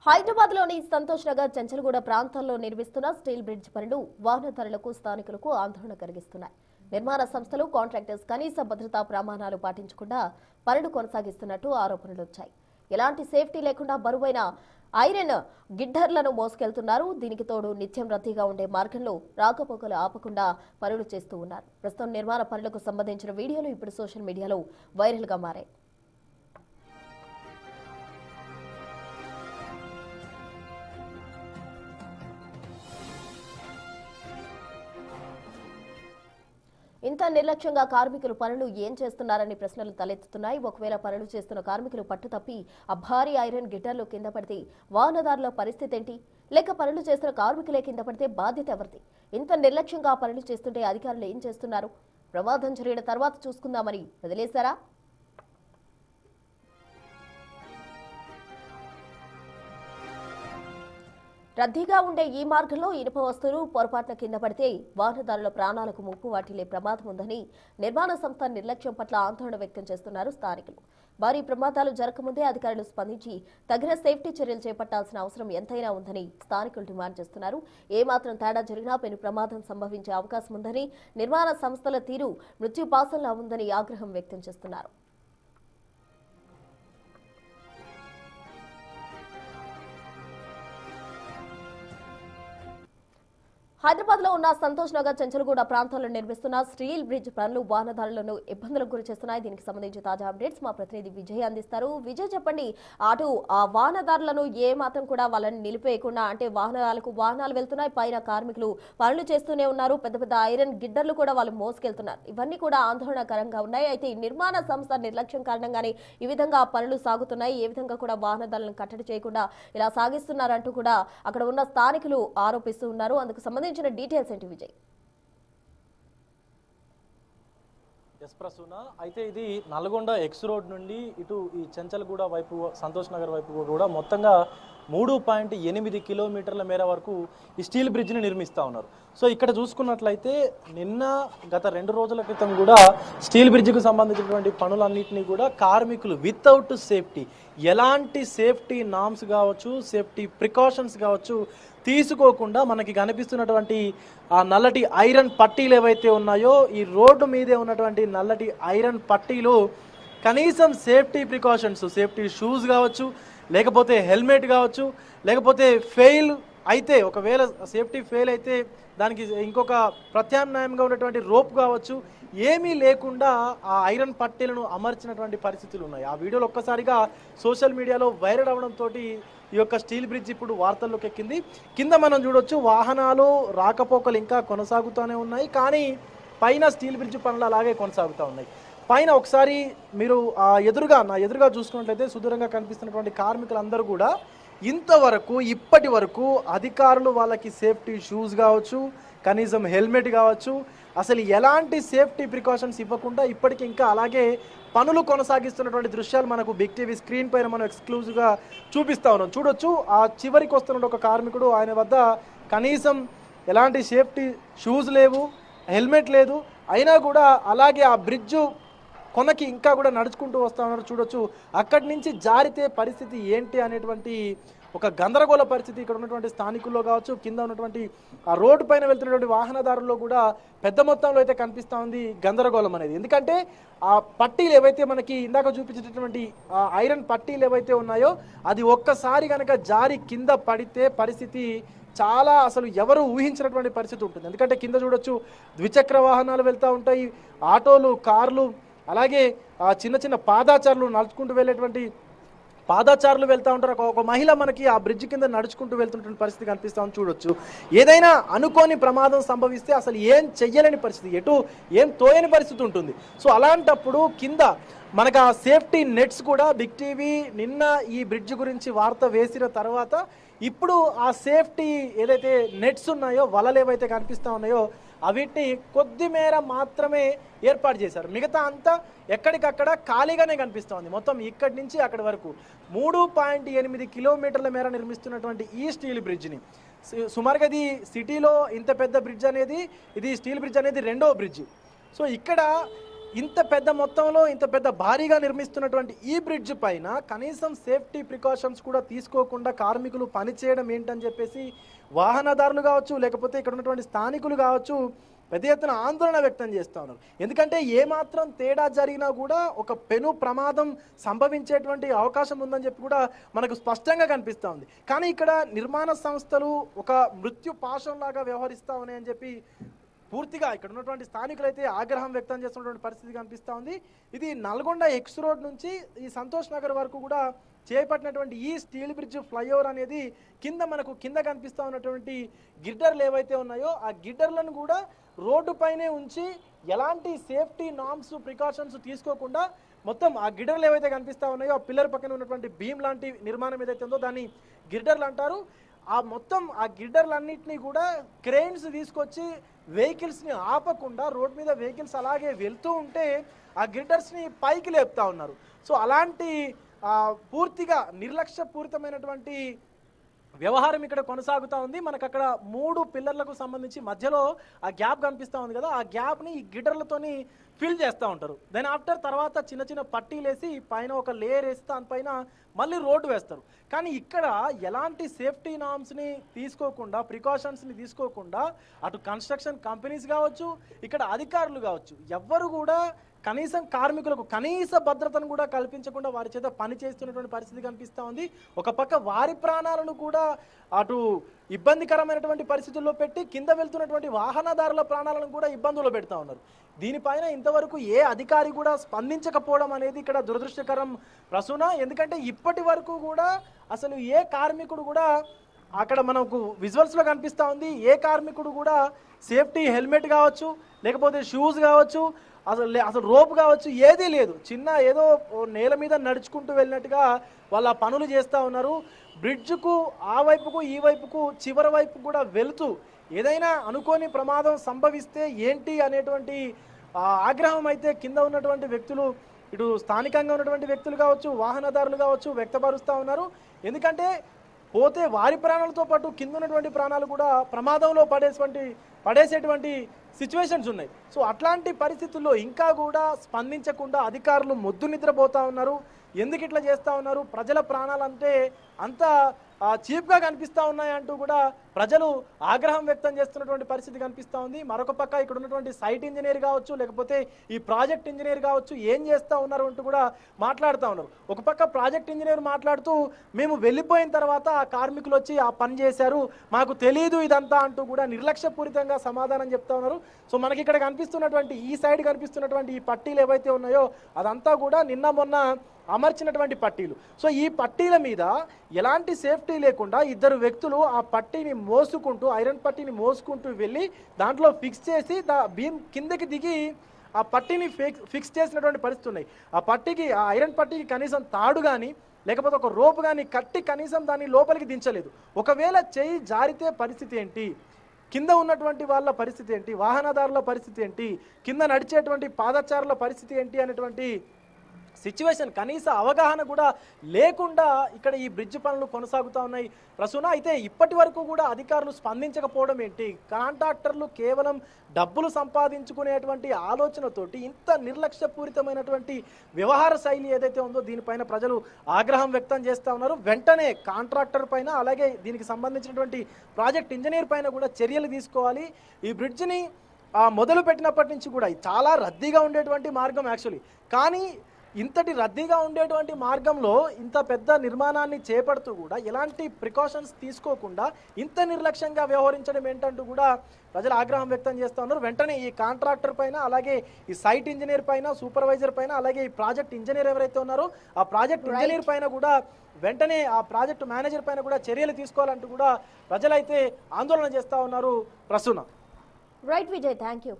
హైదరాబాద్లోని సంతోష్ నగర్ చెంచల్గూడ ప్రాంతాల్లో నిర్మిస్తున్న స్టీల్ బ్రిడ్జ్ పనులు వాహనదారులకు స్థానికులకు ఆందోళన కలిగిస్తున్నాయి. నిర్మాణ సంస్థలు కాంట్రాక్టర్స్ కనీస భద్రతా ప్రమాణాలు పాటించకుండా పనులు కొనసాగిస్తున్నట్టు ఆరోపణలు వచ్చాయి. ఎలాంటి సేఫ్టీ లేకుండా బరువైన ఐరన్ గిడ్డర్లను మోసుకెళ్తున్నారు. దీనికి తోడు నిత్యం రద్దీగా ఉండే మార్గంలో రాకపోకలు ఆపకుండా పనులు చేస్తూ ఉన్నారు. ప్రస్తుతం నిర్మాణ పనులకు సంబంధించిన వీడియోలు ఇప్పుడు సోషల్ మీడియాలో వైరల్గా మారాయి. ఇంత నిర్లక్ష్యంగా కార్మికులు పనులు ఏం చేస్తున్నారని ప్రశ్నలు తలెత్తుతున్నాయి. ఒకవేళ పనులు చేస్తున్న కార్మికులు పట్టుతప్పి ఆ భారీ ఐరన్ గిడ్డర్లు కింద పడితే వాహనదారుల పరిస్థితి ఏంటి? లేక పనులు చేస్తున్న కార్మికులే కింద పడితే బాధ్యత ఎవరిది? ఇంత నిర్లక్ష్యంగా పనులు చేస్తుంటే అధికారులు ఏం చేస్తున్నారు? ప్రమాదం జరిగిన తర్వాత చూసుకుందామని వదిలేశారా? రద్దీగా ఉండే ఈ మార్గంలో ఇనుప వస్తువులు పొరపాటున కింద పడితే వాహనదారుల ప్రాణాలకు ముప్పు వాటిల్లే ప్రమాదం ఉందని నిర్మాణ సంస్థ నిర్లక్ష్యం పట్ల ఆందోళన వ్యక్తం చేస్తున్నారు స్థానికులు. భారీ ప్రమాదాలు జరగకముందే అధికారులు స్పందించి తగిన సేఫ్టీ చర్యలు చేపట్టాల్సిన అవసరం ఎంతైనా ఉందని స్థానికులు డిమాండ్ చేస్తున్నారు. ఏమాత్రం తేడా జరిగినా పెను ప్రమాదం సంభవించే అవకాశం ఉందని, నిర్మాణ సంస్థల తీరు మృత్యుపాసంలా ఉందని ఆగ్రహం వ్యక్తం చేస్తున్నారు. హైదరాబాద్ లో ఉన్న సంతోష్ నగర్ చెంచల్గూడ ప్రాంతాల్లో నిర్మిస్తున్న స్టీల్ బ్రిడ్జ్ పనులు వాహనదారులను ఇబ్బందులకు గురి చేస్తున్నాయి. దీనికి సంబంధించి తాజా అప్డేట్స్ మా ప్రతినిధి విజయ్ అందిస్తారు. విజయ్, చెప్పండి, అటు ఆ వాహనదారులను ఏ మాత్రం కూడా వాళ్ళని నిలిపేయకుండా, అంటే వాహనాలు వెళ్తున్నాయి, పైన కార్మికులు పనులు చేస్తూనే ఉన్నారు, పెద్ద పెద్ద ఐరన్ గిడ్డర్లు కూడా వాళ్ళు మోసుకెళ్తున్నారు. ఇవన్నీ కూడా ఆందోళనకరంగా ఉన్నాయి. అయితే నిర్మాణ సంస్థ నిర్లక్ష్యం కారణంగానే ఈ విధంగా పనులు సాగుతున్నాయి. ఏ విధంగా కూడా వాహనదారులను కట్టడి చేయకుండా ఇలా సాగిస్తున్నారంటూ కూడా అక్కడ ఉన్న స్థానికులు ఆరోపిస్తూ ఉన్నారు. అందుకు సంబంధించి డీటెయిల్స్ ఏంటి విజయ్? అయితే ఇది నల్గొండ ఎక్స్ రోడ్ నుండి ఇటు ఈ చెంచల్గూడ వైపు, సంతోష్ నగర్ వైపు కూడా మొత్తంగా 3.8 కిలోమీటర్ల మేర వరకు ఈ స్టీల్ బ్రిడ్జ్ని నిర్మిస్తూ ఉన్నారు. సో ఇక్కడ చూసుకున్నట్లయితే గత 2 రోజుల క్రితం కూడా స్టీల్ బ్రిడ్జ్కి సంబంధించినటువంటి పనులన్నింటినీ కూడా కార్మికులు వితౌట్ సేఫ్టీ, ఎలాంటి సేఫ్టీ నామ్స్ కావచ్చు, సేఫ్టీ ప్రికాషన్స్ కావచ్చు తీసుకోకుండా మనకి కనిపిస్తున్నటువంటి ఆ నల్లటి ఐరన్ పట్టీలు ఏవైతే ఉన్నాయో, ఈ రోడ్డు మీదే ఉన్నటువంటి నల్లటి ఐరన్ పట్టీలు కనీసం సేఫ్టీ ప్రికాషన్స్, సేఫ్టీ షూస్ కావచ్చు, లేకపోతే హెల్మెట్ కావచ్చు, లేకపోతే ఒకవేళ సేఫ్టీ ఫెయిల్ అయితే దానికి ఇంకొక ప్రత్యామ్నాయంగా ఉన్నటువంటి రోప్ కావచ్చు, ఏమీ లేకుండా ఆ ఐరన్ పట్టీలను అమర్చినటువంటి పరిస్థితులు ఉన్నాయి. ఆ వీడియోలు ఒక్కసారిగా సోషల్ మీడియాలో వైరల్ అవడంతో ఈ యొక్క స్టీల్ బ్రిడ్జ్ ఇప్పుడు వార్తల్లోకి ఎక్కింది. కింద మనం చూడొచ్చు, వాహనాలు రాకపోకలు ఇంకా కొనసాగుతూనే ఉన్నాయి, కానీ స్టీల్ బ్రిడ్జ్ పనులు అలాగే కొనసాగుతూ ఉన్నాయి. పైన ఒకసారి మీరు నా ఎదురుగా చూసుకున్నట్లయితే సుదూరంగా కనిపిస్తున్నటువంటి కార్మికులందరూ కూడా ఇప్పటి వరకు అధికారులు వాళ్ళకి సేఫ్టీ షూస్ కావచ్చు, కనీసం హెల్మెట్ కావచ్చు, అసలు ఎలాంటి సేఫ్టీ ప్రికాషన్స్ ఇవ్వకుండా ఇప్పటికీ ఇంకా అలాగే పనులు కొనసాగిస్తున్నటువంటి దృశ్యాలు మనకు బిగ్ టీవీ స్క్రీన్ పైన మనం ఎక్స్క్లూజివ్గా చూపిస్తా ఉన్నాం. చూడొచ్చు, ఆ చివరికి వస్తున్న ఒక కార్మికుడు, ఆయన వద్ద కనీసం ఎలాంటి సేఫ్టీ షూస్ లేవు, హెల్మెట్ లేదు, అయినా కూడా అలాగే ఆ బ్రిడ్జు కొనకి ఇంకా కూడా నడుచుకుంటూ వస్తూ ఉన్నారు. చూడొచ్చు, అక్కడి నుంచి జారితే పరిస్థితి ఏంటి అనేటువంటి ఒక గందరగోళ పరిస్థితి ఇక్కడ ఉన్నటువంటి స్థానికుల్లో కావచ్చు, కింద ఉన్నటువంటి ఆ రోడ్డు పైన వెళ్తున్నటువంటి వాహనదారుల్లో కూడా పెద్ద మొత్తంలో అయితే కనిపిస్తూ ఉంది గందరగోళం అనేది. ఎందుకంటే ఆ పట్టీలు ఏవైతే మనకి ఇందాక చూపించేటటువంటి ఐరన్ పట్టీలు ఏవైతే ఉన్నాయో, అది ఒక్కసారి కనుక జారి కింద పడితే పరిస్థితి చాలా అసలు ఎవరు ఊహించినటువంటి పరిస్థితి ఉంటుంది. ఎందుకంటే కింద చూడొచ్చు, ద్విచక్ర వాహనాలు వెళ్తూ ఉంటాయి, ఆటోలు, కార్లు, అలాగే చిన్న చిన్న పాదాచారులు నడుచుకుంటూ వెళ్ళేటువంటి పాదాచారులు వెళ్తూ ఉంటారు. ఒక మహిళ మనకి ఆ బ్రిడ్జ్ కింద నడుచుకుంటూ వెళ్తున్న పరిస్థితి కనిపిస్తామని చూడొచ్చు. ఏదైనా అనుకోని ప్రమాదం సంభవిస్తే అసలు ఏం చెయ్యలేని పరిస్థితి, ఏం తోయని పరిస్థితి ఉంటుంది. సో అలాంటప్పుడు కింద మనకు ఆ సేఫ్టీ నెట్స్ కూడా బిగ్ టీవీ నిన్న ఈ బ్రిడ్జ్ గురించి వార్త వేసిన తర్వాత ఇప్పుడు ఆ సేఫ్టీ ఏదైతే నెట్స్ ఉన్నాయో, వలలు ఏవైతే కనిపిస్తూ ఉన్నాయో, అవిటిని కొద్ది మేర మాత్రమే ఏర్పాటు చేశారు. మిగతా అంతా ఎక్కడికక్కడ ఖాళీగానే కనిపిస్తూ ఉంది. మొత్తం ఇక్కడి నుంచి అక్కడి వరకు 3.8 కిలోమీటర్ల మేర నిర్మిస్తున్నటువంటి ఈ స్టీల్ బ్రిడ్జ్ని సుమారుగా ఇది సిటీలో ఇంత పెద్ద బ్రిడ్జ్ అనేది, ఇది స్టీల్ బ్రిడ్జ్ అనేది రెండో బ్రిడ్జ్. సో ఇక్కడ ఇంత పెద్ద మొత్తంలో ఇంత పెద్ద భారీగా నిర్మిస్తున్నటువంటి ఈ బ్రిడ్జ్ పైన కనీసం సేఫ్టీ ప్రికాషన్స్ కూడా తీసుకోకుండా కార్మికులు పనిచేయడం ఏంటని చెప్పేసి వాహనదారులు కావచ్చు, లేకపోతే ఇక్కడ ఉన్నటువంటి స్థానికులు కావచ్చు పెద్ద ఎత్తున ఆందోళన వ్యక్తం చేస్తూ ఉన్నారు. ఎందుకంటే ఏమాత్రం తేడా జరిగినా కూడా ఒక పెను ప్రమాదం సంభవించేటువంటి అవకాశం ఉందని చెప్పి కూడా మనకు స్పష్టంగా కనిపిస్తూ ఉంది. కానీ ఇక్కడ నిర్మాణ సంస్థలు ఒక మృత్యు పాశంలాగా వ్యవహరిస్తూ ఉన్నాయని చెప్పి పూర్తిగా ఇక్కడ ఉన్నటువంటి స్థానికులు అయితే ఆగ్రహం వ్యక్తం చేస్తున్నటువంటి పరిస్థితి కనిపిస్తూ ఉంది. ఇది నల్గొండ ఎక్స్ రోడ్ నుంచి ఈ సంతోష్ నగర్ వరకు కూడా చేపట్టినటువంటి ఈ స్టీల్ బ్రిడ్జ్ ఫ్లైఓవర్ అనేది కింద కనిపిస్తూ ఉన్నటువంటి గిడ్డర్లు ఏవైతే ఉన్నాయో ఆ గిడ్డర్లను కూడా రోడ్డు పైనే ఉంచి ఎలాంటి సేఫ్టీ నామ్స్ ప్రికాషన్స్ తీసుకోకుండా మొత్తం ఆ గిడ్డర్లు ఏవైతే కనిపిస్తూ ఉన్నాయో ఆ పిల్లర్ పక్కన ఉన్నటువంటి బీమ్ లాంటి నిర్మాణం ఏదైతే ఉందో దాన్ని గిడ్డర్లు అంటారు. ఆ మొత్తం ఆ గిడ్డర్లన్నింటినీ కూడా క్రెయిన్స్ తీసుకొచ్చి వెహికల్స్ని ఆపకుండా రోడ్ మీద వెహికల్స్ అలాగే వెళ్తూ ఉంటే ఆ గిడ్డర్స్ని పైకి లేపుతా ఉన్నారు. సో అలాంటి పూర్తిగా నిర్లక్ష్యపూరితమైనటువంటి వ్యవహారం ఇక్కడ కొనసాగుతూ ఉంది. మనకు అక్కడ 3 పిల్లర్లకు సంబంధించి మధ్యలో ఆ గ్యాప్ కనిపిస్తూ ఉంది కదా, ఆ గ్యాప్ని ఈ గిడ్డర్లతోని ఫిల్ చేస్తూ ఉంటారు. దెన్ ఆఫ్టర్ తర్వాత చిన్న చిన్న పట్టీలు వేసి పైన ఒక లేయర్ వేసి దానిపైన మళ్ళీ రోడ్డు వేస్తారు. కానీ ఇక్కడ ఎలాంటి సేఫ్టీ నామ్స్ని తీసుకోకుండా, ప్రికాషన్స్ని తీసుకోకుండా అటు కన్స్ట్రక్షన్ కంపెనీస్ కావచ్చు, ఇక్కడ అధికారులు కావచ్చు, ఎవ్వరు కూడా కనీసం కార్మికులకు కనీస భద్రతను కూడా కల్పించకుండా వారి చేత పని చేస్తున్నటువంటి పరిస్థితి కనిపిస్తూ ఉంది. ఒక పక్క వారి ప్రాణాలను కూడా అటు ఇబ్బందికరమైనటువంటి పరిస్థితుల్లో పెట్టి కింద వెళ్తున్నటువంటి వాహనదారుల ప్రాణాలను కూడా ఇబ్బందులు పెడతా ఉన్నారు. దీనిపైన ఇంతవరకు ఏ అధికారి కూడా స్పందించకపోవడం అనేది ఇక్కడ దురదృష్టకరం ప్రసూన. ఎందుకంటే ఇప్పటి వరకు కూడా అసలు ఏ కార్మికుడు కూడా అక్కడ మనకు విజువల్స్లో కనిపిస్తూ ఉంది, ఏ కార్మికుడు కూడా సేఫ్టీ హెల్మెట్ కావచ్చు, లేకపోతే షూస్ కావచ్చు, అసలు రోప్ కావచ్చు, ఏదీ లేదు. చిన్న ఏదో నేల మీద నడుచుకుంటూ వెళ్ళినట్టుగా వాళ్ళ పనులు చేస్తూ ఉన్నారు. బ్రిడ్జ్కు ఆ వైపుకు ఈ వైపుకు చివరి వైపు కూడా వెళుతూ ఏదైనా అనుకోని ప్రమాదం సంభవిస్తే ఏంటి అనేటువంటి ఆగ్రహం అయితే కింద ఉన్నటువంటి వ్యక్తులు, ఇటు స్థానికంగా ఉన్నటువంటి వ్యక్తులు కావచ్చు, వాహనదారులు కావచ్చు వ్యక్తపరుస్తూ ఉన్నారు. ఎందుకంటే పోతే వారి ప్రాణాలతో పాటు కింద ఉన్నటువంటి ప్రాణాలు కూడా ప్రమాదంలో పడేసేటువంటి సిచ్యువేషన్స్ ఉన్నాయి. సో అట్లాంటి పరిస్థితుల్లో ఇంకా కూడా స్పందించకుండా అధికారులు మొద్దు నిద్రపోతూ ఉన్నారు. ఎందుకు ఇట్లా చేస్తూ ఉన్నారు? ప్రజల ప్రాణాలంటే అంత చీప్గా కనిపిస్తూ ఉన్నాయంటూ కూడా ప్రజలు ఆగ్రహం వ్యక్తం చేస్తున్నటువంటి పరిస్థితి కనిపిస్తూ ఉంది. మరొక పక్క ఇక్కడ ఉన్నటువంటి సైట్ ఇంజనీర్ కావచ్చు, లేకపోతే ఈ ప్రాజెక్ట్ ఇంజనీర్ కావచ్చు ఏం చేస్తూ ఉన్నారు అంటూ కూడా మాట్లాడుతూ ఉన్నారు. ఒక పక్క ప్రాజెక్ట్ ఇంజనీర్ మాట్లాడుతూ మేము వెళ్ళిపోయిన తర్వాత ఆ కార్మికులు వచ్చి ఆ పని చేశారు, మాకు తెలియదు ఇదంతా అంటూ కూడా నిర్లక్ష్యపూరితంగా సమాధానం చెప్తా ఉన్నారు. సో మనకి ఇక్కడ కనిపిస్తున్నటువంటి ఈ సైడ్ కనిపిస్తున్నటువంటి ఈ పట్టీలు ఏవైతే ఉన్నాయో అదంతా కూడా నిన్న మొన్న అమర్చినటువంటి పట్టీలు. సో ఈ పట్టీల మీద ఎలాంటి సేఫ్టీ లేకుండా 2 వ్యక్తులు ఆ పట్టీని మోసుకుంటూ, ఐరన్ పట్టీని మోసుకుంటూ వెళ్ళి దాంట్లో ఫిక్స్ చేసి బీమ్ కిందకి దిగి ఆ పట్టీని ఫిక్స్ చేసినటువంటి పరిస్థితి ఉన్నాయి. ఆ ఐరన్ పట్టీకి కనీసం తాడు కానీ లేకపోతే ఒక రోప్ కానీ కట్టి కనీసం దాన్ని లోపలికి దించలేదు. ఒకవేళ చెయ్యి జారితే పరిస్థితి ఏంటి? కింద ఉన్నటువంటి వాళ్ళ పరిస్థితి ఏంటి? వాహనదారుల పరిస్థితి ఏంటి? కింద నడిచేటువంటి పాదచారుల పరిస్థితి ఏంటి అనేటువంటి సిచ్యువేషన్ కనీస అవగాహన కూడా లేకుండా ఇక్కడ ఈ బ్రిడ్జ్ పనులు కొనసాగుతూ ఉన్నాయి ప్రసూన. అయితే ఇప్పటి వరకు కూడా అధికారులు స్పందించకపోవడం ఏంటి? కాంట్రాక్టర్లు కేవలం డబ్బులు సంపాదించుకునేటువంటి ఆలోచనతోటి ఇంత నిర్లక్ష్యపూరితమైనటువంటి వ్యవహార శైలి ఏదైతే ఉందో దీనిపైన ప్రజలు ఆగ్రహం వ్యక్తం చేస్తూ ఉన్నారు. వెంటనే కాంట్రాక్టర్ పైన, అలాగే దీనికి సంబంధించినటువంటి ప్రాజెక్ట్ ఇంజనీర్ పైన కూడా చర్యలు తీసుకోవాలి. ఈ బ్రిడ్జ్ని మొదలు పెట్టినప్పటి నుంచి కూడా చాలా రద్దీగా ఉండేటువంటి మార్గం యాక్చువల్లీ. కానీ ఇంతటి రద్దీగా ఉండేటువంటి మార్గంలో ఇంత పెద్ద నిర్మాణాన్ని చేపడుతూ కూడా ఎలాంటి ప్రికాషన్స్ తీసుకోకుండా ఇంత నిర్లక్ష్యంగా వ్యవహరించడం ఏంటంటూ కూడా ప్రజలు ఆగ్రహం వ్యక్తం చేస్తూ ఉన్నారు. వెంటనే ఈ కాంట్రాక్టర్ పైన, అలాగే ఈ సైట్ ఇంజనీర్ పైన, సూపర్వైజర్ పైన, అలాగే ఈ ప్రాజెక్ట్ ఇంజనీర్ ఎవరైతే ఉన్నారో ఆ ప్రాజెక్ట్ ఇంజనీర్ పైన కూడా వెంటనే ఆ ప్రాజెక్ట్ మేనేజర్ పైన కూడా చర్యలు తీసుకోవాలంటూ కూడా ప్రజలైతే ఆందోళన చేస్తూ ఉన్నారు Prasuna. Right Vijay, thank you.